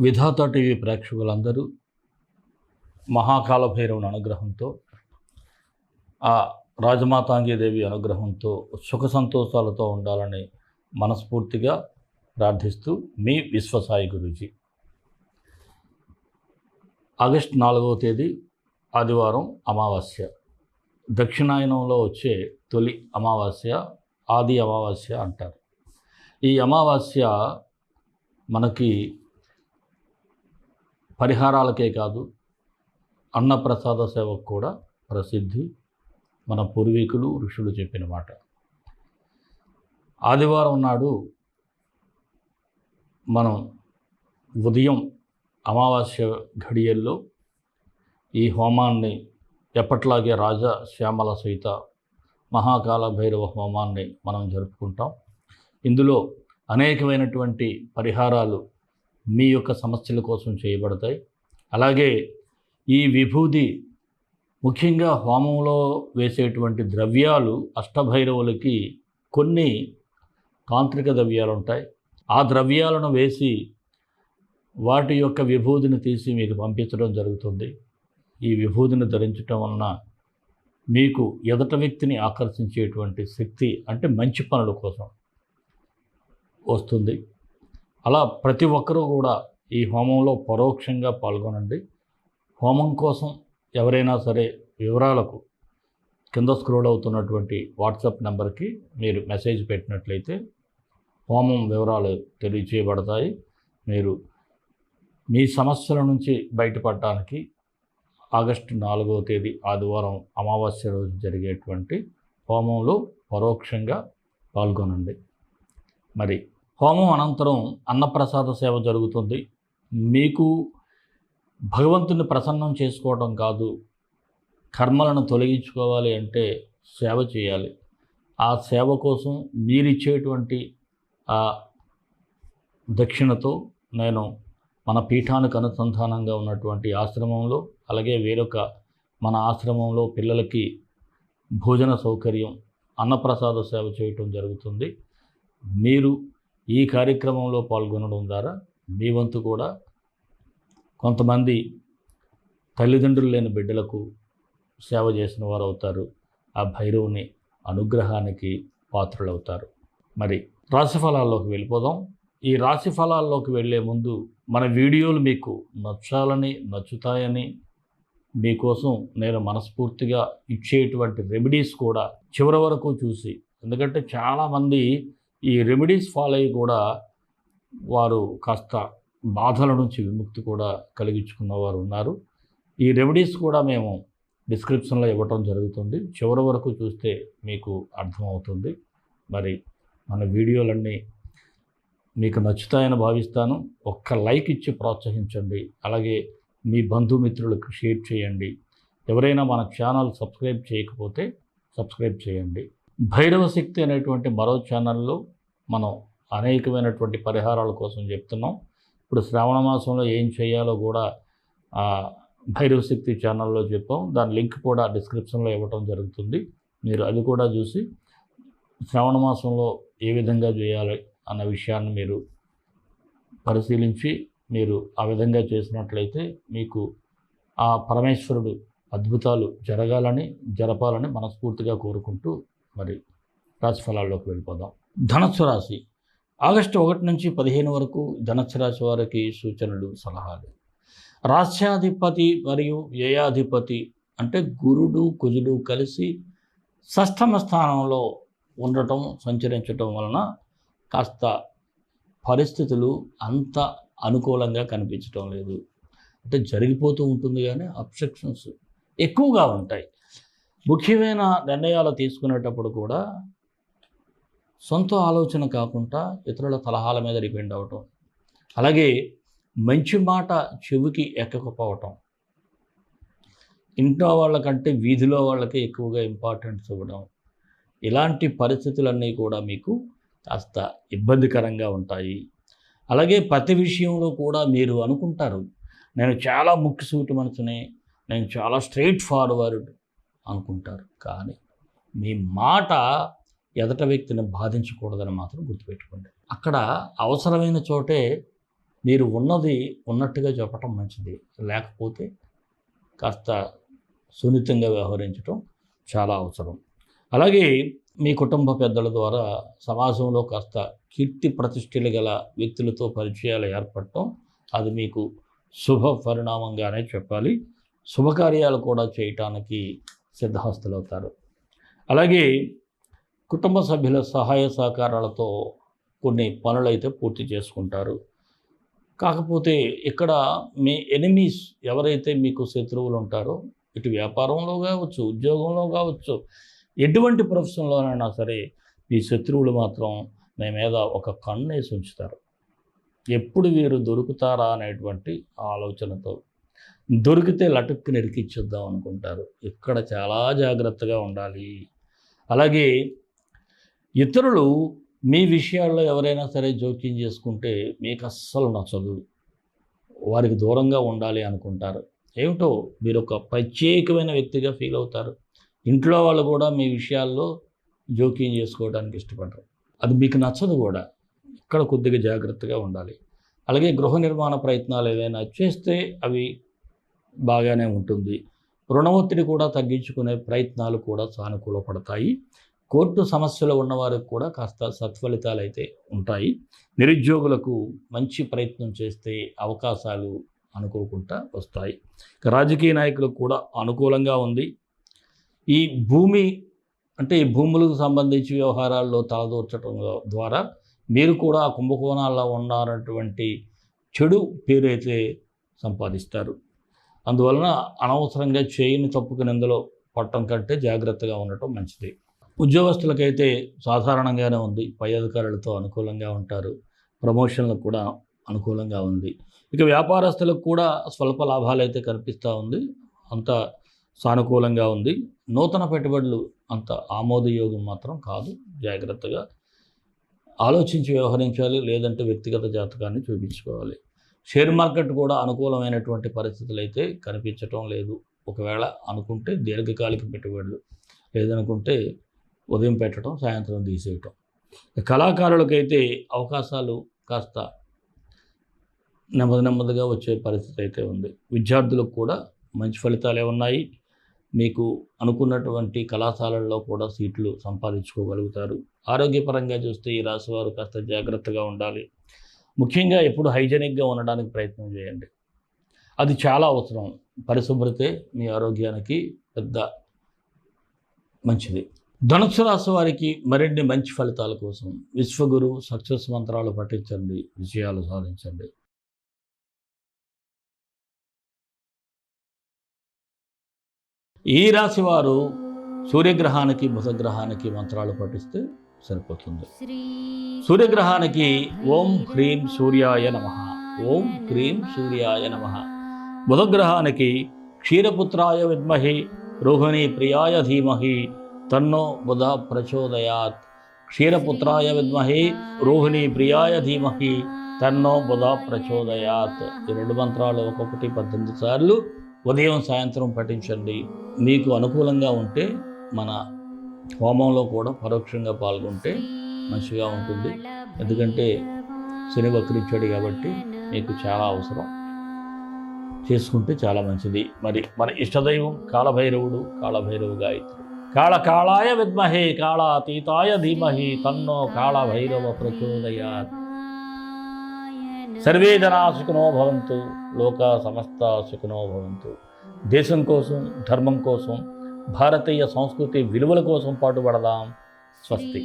విధాత TV ప్రేక్షకులందరూ మహాకాల భైరవుని అనుగ్రహంతో ఆ రాజమాతాంగీదేవి అనుగ్రహంతో సుఖ సంతోషాలతో ఉండాలని మనస్ఫూర్తిగా ప్రార్థిస్తూ మీ విశ్వసాయి గురూజీ. ఆగస్టు 4వ తేదీ ఆదివారం అమావాస్య. దక్షిణాయనంలో వచ్చే తొలి అమావాస్య ఆది అమావాస్య అంటారు. ఈ అమావాస్య మనకి పరిహారాలకే కాదు, అన్నప్రసాద సేవకు కూడా ప్రసిద్ధి. మన పూర్వీకులు ఋషులు చెప్పిన మాట. ఆదివారం నాడు మనం ఉదయం అమావాస్య ఘడియల్లో ఈ హోమాన్ని ఎప్పట్లాగే రాజా శ్యామల సీత మహాకాల భైరవ హోమాన్ని మనం జరుపుకుంటాం. ఇందులో అనేకమైనటువంటి పరిహారాలు మీ యొక్క సమస్యల కోసం చేయబడతాయి. అలాగే ఈ విభూది, ముఖ్యంగా హోమంలో వేసేటువంటి ద్రవ్యాలు, అష్టభైరవులకి కొన్ని తాంత్రిక ద్రవ్యాలు ఉంటాయి. ఆ ద్రవ్యాలను వేసి వాటి యొక్క విభూదిని తీసి మీకు పంపించడం జరుగుతుంది. ఈ విభూదిని ధరించడం వలన మీకు ఎదుట వ్యక్తిని ఆకర్షించేటువంటి శక్తి, అంటే మంచి పనుల కోసం వస్తుంది. అలా ప్రతి ఒక్కరూ కూడా ఈ హోమంలో పరోక్షంగా పాల్గొనండి. హోమం కోసం ఎవరైనా సరే వివరాలకు కింద స్క్రోల్ అవుతున్నటువంటి వాట్సాప్ నెంబర్కి మీరు మెసేజ్ పెట్టినట్లయితే హోమం వివరాలు తెలియజేయబడతాయి. మీరు మీ సమస్యల నుంచి బయటపడడానికి ఆగస్టు 4వ తేదీ ఆదివారం అమావాస్య రోజు జరిగేటువంటి హోమంలో పరోక్షంగా పాల్గొనండి. మరి హోమం అనంతరం అన్నప్రసాద సేవ జరుగుతుంది. మీకు భగవంతుని ప్రసన్నం చేసుకోవడం కాదు, కర్మలను తొలగించుకోవాలి అంటే సేవ చేయాలి. ఆ సేవ కోసం మీరిచ్చేటువంటి ఆ దక్షిణతో నేను మన పీఠానికి అనుసంధానంగా ఉన్నటువంటి ఆశ్రమంలో, అలాగే వేరొక మన ఆశ్రమంలో పిల్లలకి భోజన సౌకర్యం, అన్నప్రసాద సేవ చేయటం జరుగుతుంది. మీరు ఈ కార్యక్రమంలో పాల్గొనడం ద్వారా మీ వంతు కూడా కొంతమంది తల్లిదండ్రులు లేని బిడ్డలకు సేవ చేసిన వారు అవుతారు. ఆ భైరవుని అనుగ్రహానికి పాత్రులవుతారు. మరి రాశిఫలాల్లోకి వెళ్ళిపోదాం. ఈ రాశిఫలాల్లోకి వెళ్ళే ముందు మన వీడియోలు మీకు నచ్చుతాయని మీకోసం నేను మనస్ఫూర్తిగా ఇచ్చేటువంటి రెమెడీస్ కూడా చివరి వరకు చూసి, ఎందుకంటే చాలామంది ఈ రెమెడీస్ ఫాలో అయ్యి కూడా వారు కాస్త బాధల నుంచి విముక్తి కూడా కలిగించుకున్న వారు ఉన్నారు. ఈ రెమెడీస్ కూడా మేము డిస్క్రిప్షన్లో ఇవ్వటం జరుగుతుంది. చివరి వరకు చూస్తే మీకు అర్థమవుతుంది. మరి మన వీడియోలన్నీ మీకు నచ్చుతాయని భావిస్తాను. ఒక్క లైక్ ఇచ్చి ప్రోత్సహించండి. అలాగే మీ బంధుమిత్రులకు షేర్ చేయండి. ఎవరైనా మన ఛానల్ సబ్స్క్రైబ్ చేయకపోతే సబ్స్క్రైబ్ చేయండి. భైరవ శక్తి అనేటువంటి మరో ఛానల్లో మనం అనేకమైనటువంటి పరిహారాల కోసం చెప్తున్నాం. ఇప్పుడు శ్రావణ మాసంలో ఏం చేయాలో కూడా భైరవ శక్తి ఛానల్లో చెప్పాం. దాని లింక్ కూడా డిస్క్రిప్షన్లో ఇవ్వటం జరుగుతుంది. మీరు అది కూడా చూసి శ్రావణ మాసంలో ఏ విధంగా చేయాలి అన్న విషయాన్ని మీరు పరిశీలించి మీరు ఆ విధంగా చేసినట్లయితే మీకు ఆ పరమేశ్వరుడు అద్భుతాలు జరపాలని మనస్ఫూర్తిగా కోరుకుంటూ మరి రాశి ఫలాల్లోకి వెళ్ళిపోదాం. ధనస్సు రాశి. ఆగస్టు 1 నుంచి 15 వరకు ధనస్సు రాశి వారికి సూచనలు, సలహాలు. రాశ్యాధిపతి మరియు వ్యయాధిపతి అంటే గురుడు కుజుడు కలిసి షష్ఠమ స్థానంలో ఉండటం, సంచరించటం వలన కాస్త పరిస్థితులు అంత అనుకూలంగా కనిపించటం లేదు. అంటే జరిగిపోతూ ఉంటుంది కానీ అబ్స్ట్రక్షన్స్ ఎక్కువగా ఉంటాయి. ముఖ్యమైన నిర్ణయాలు తీసుకునేటప్పుడు కూడా సొంత ఆలోచన కాకుండా ఇతరుల సలహాల మీద డిపెండ్ అవ్వటం, అలాగే మంచి మాట చెవికి ఎక్కకపోవటం, ఇంట్లో వాళ్ళకంటే వీధిలో వాళ్ళకి ఎక్కువగా ఇంపార్టెన్స్ ఇవ్వడం, ఇలాంటి పరిస్థితులన్నీ కూడా మీకు కాస్త ఇబ్బందికరంగా ఉంటాయి. అలాగే ప్రతి విషయంలో కూడా మీరు అనుకుంటారు, నేను చాలా ముక్కుసూటి మనసుని, నేను చాలా స్ట్రైట్ ఫార్వర్డ్ అనుకుంటారు. కానీ మీ మాట ఎదట వ్యక్తిని బాధించకూడదని మాత్రం గుర్తుపెట్టుకోండి. అక్కడ అవసరమైన చోటే మీరు ఉన్నది ఉన్నట్టుగా చెప్పటం మంచిది, లేకపోతే కాస్త సున్నితంగా వ్యవహరించటం చాలా అవసరం. అలాగే మీ కుటుంబ పెద్దల ద్వారా సమాజంలో కాస్త కీర్తి ప్రతిష్టలు గల వ్యక్తులతో పరిచయాలు ఏర్పడటం అది మీకు శుభ పరిణామంగానే చెప్పాలి. శుభకార్యాలు కూడా చేయటానికి సిద్ధహస్తులవుతారు. అలాగే కుటుంబ సభ్యుల సహాయ సహకారాలతో కొన్ని పనులైతే పూర్తి చేసుకుంటారు. కాకపోతే ఇక్కడ మీ ఎనిమీస్ ఎవరైతే మీకు శత్రువులు ఉంటారో, ఇటు వ్యాపారంలో కావచ్చు, ఉద్యోగంలో కావచ్చు, ఎటువంటి ప్రొఫెషన్లోనైనా సరే మీ శత్రువులు మాత్రం మీ మీద ఒక కన్నేసి ఉంచుతారు. ఎప్పుడు వీరు దొరుకుతారా అనేటువంటి ఆలోచనతో దొరికితే లటుక్కు నిరికిచ్చేద్దాం అనుకుంటారు. ఇక్కడ చాలా జాగ్రత్తగా ఉండాలి. అలాగే ఇతరులు మీ విషయాల్లో ఎవరైనా సరే జోక్యం చేసుకుంటే మీకు అస్సలు నచ్చదు, వారికి దూరంగా ఉండాలి అనుకుంటారు. ఏమిటో మీరు ఒక ప్రత్యేకమైన వ్యక్తిగా ఫీల్ అవుతారు. ఇంట్లో వాళ్ళు కూడా మీ విషయాల్లో జోక్యం చేసుకోవడానికి ఇష్టపడరు, అది మీకు నచ్చదు కూడా. ఇక్కడ కొద్దిగా జాగ్రత్తగా ఉండాలి. అలాగే గృహ నిర్మాణ ప్రయత్నాలు ఏదైనా చేస్తే అవి బాగానే ఉంటుంది. రుణ ఒత్తిడి కూడా తగ్గించుకునే ప్రయత్నాలు కూడా సానుకూలపడతాయి. కోర్టు సమస్యలు ఉన్నవారికి కూడా కాస్త సత్ఫలితాలు అయితే ఉంటాయి. నిరుద్యోగులకు మంచి ప్రయత్నం చేస్తే అవకాశాలు అనుకోకుండా వస్తాయి. రాజకీయ నాయకులకు కూడా అనుకూలంగా ఉంది. ఈ భూమి అంటే ఈ భూములకు సంబంధించి వ్యవహారాల్లో తలదూర్చడం ద్వారా మీరు కూడా కుంభకోణాల్లో ఉన్నారన్నటువంటి చెడు పేరు అయితే సంపాదిస్తారు. అందువలన అనవసరంగా చేయని తప్పుకు నిందలో పట్టడం కంటే జాగ్రత్తగా ఉండటం మంచిది. ఉద్యోగస్తులకైతే సాధారణంగానే ఉంది. పై అధికారులతో అనుకూలంగా ఉంటారు. ప్రమోషన్లకు కూడా అనుకూలంగా ఉంది. ఇక వ్యాపారస్తులకు కూడా స్వల్ప లాభాలు అయితే కనిపిస్తూ ఉంది. అంత సానుకూలంగా ఉంది. నూతన పెట్టుబడులు అంత ఆమోదయోగం మాత్రం కాదు. జాగ్రత్తగా ఆలోచించి వ్యవహరించాలి, లేదంటే వ్యక్తిగత జాతకాన్ని చూపించుకోవాలి. షేర్ మార్కెట్ కూడా అనుకూలమైనటువంటి పరిస్థితులు అయితే కనిపించటం లేదు. ఒకవేళ అనుకుంటే దీర్ఘకాలిక పెట్టుబడులు, లేదనుకుంటే ఉదయం పెట్టడం, సాయంత్రం తీసేయటం. కళాకారులకైతే అవకాశాలు కాస్త నెమ్మదిగా వచ్చే పరిస్థితి అయితే ఉంది. విద్యార్థులకు కూడా మంచి ఫలితాలే ఉన్నాయి. మీకు అనుకున్నటువంటి కళాశాలల్లో కూడా సీట్లు సంపాదించుకోగలుగుతారు. ఆరోగ్యపరంగా చూస్తే ఈ రాశి వారు కాస్త జాగ్రత్తగా ఉండాలి. ముఖ్యంగా ఎప్పుడు హైజెనిక్గా ఉండడానికి ప్రయత్నం చేయండి, అది చాలా అవసరం. పరిశుభ్రతే మీ ఆరోగ్యానికి పెద్ద మంచిది. ధనుస్సు రాశి వారికి మరిన్ని మంచి ఫలితాల కోసం విశ్వగురు సక్సెస్ మంత్రాలు పఠించండి, విజయాలు సాధించండి. ఈ రాశి వారు సూర్యగ్రహానికి బుధగ్రహానికి మంత్రాలు పఠిస్తే సరిపోతుంది. సూర్యగ్రహానికి ఓం హ్రీం సూర్యాయ నమః, ఓం హ్రీం సూర్యాయ నమః. బుధగ్రహానికి క్షీరపుత్రాయ విద్మహి రోహిణీ ప్రియాయ ధీమహి తన్నో బుధ ప్రచోదయాత్. క్షీరపుత్రాయ విద్మహి రోహిణీ ప్రియాయ ధీమహి తన్నో బుధ ప్రచోదయాత్. ఈ రెండు మంత్రాలు ఒక్కొక్కటి 18 సార్లు ఉదయం సాయంత్రం పఠించండి. మీకు అనుకూలంగా ఉంటే మన హోమంలో కూడా పరోక్షంగా పాల్గొంటే మంచిగా ఉంటుంది. ఎందుకంటే శని వక్రించాడు కాబట్టి మీకు చాలా అవసరం, చేసుకుంటే చాలా మంచిది. మరి మన ఇష్టదైవం కాళభైరవుడు, కాళభైరవ గాయత్రి. కాళకాళాయ విద్మహే కాళాతీతాయ ధీమహి తన్నో కాళభైరవ ప్రచోదయాత్. సర్వే జనా సుఖినో భవంతు, లోక సమస్త సుఖినో భవంతు. దేశం కోసం, ధర్మం కోసం, భారతీయ సంస్కృతి విలువల కోసం పాటుపడదాం. స్వస్తి.